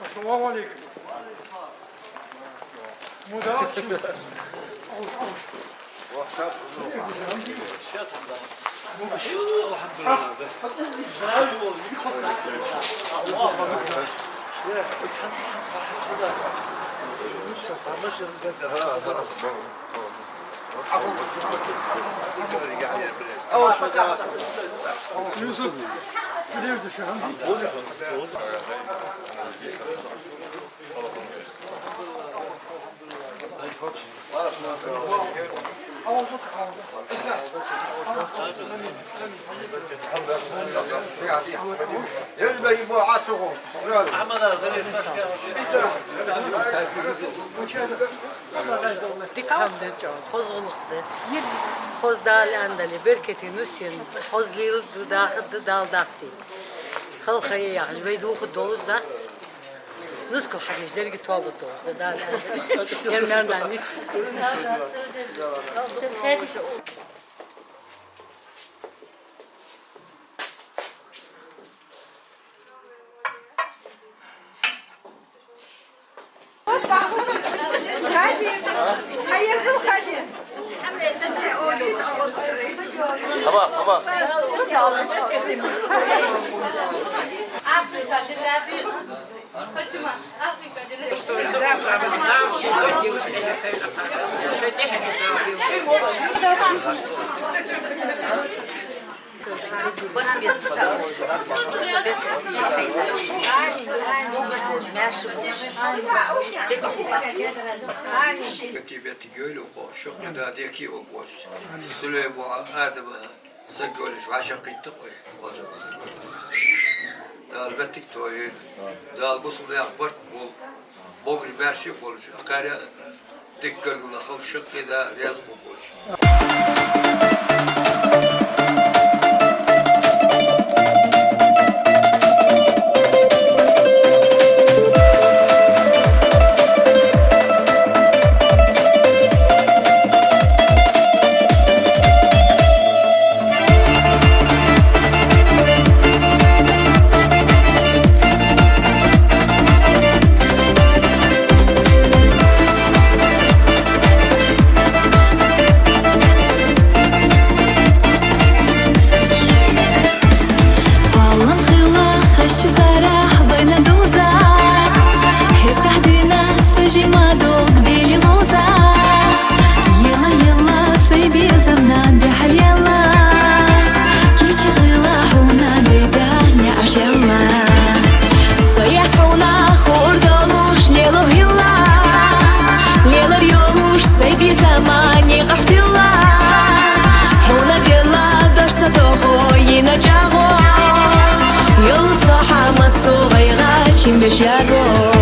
Assalamu alaikum. Mudarat kim? Yusuf, biliyordu şu an. Hozg'uluqdi, hozdal andali, berketi nusin, hozlil dudaqdi daldaqdi. Xalqaya yani veydu xudoluz daqt. Nuskul hakijleri git oldu doğru. Dal andali. Yerlerden. Hayırsız hadi. Baba. كتيبتي جيلو قوشق يداديكي وقوش سليبو آدم سجولش وعشقي تقوي دال بتك تويد دال بوصل يا برت بوغش برشي بولش أكاري تكر الله خلشق كده رياض بولش Чим більш я го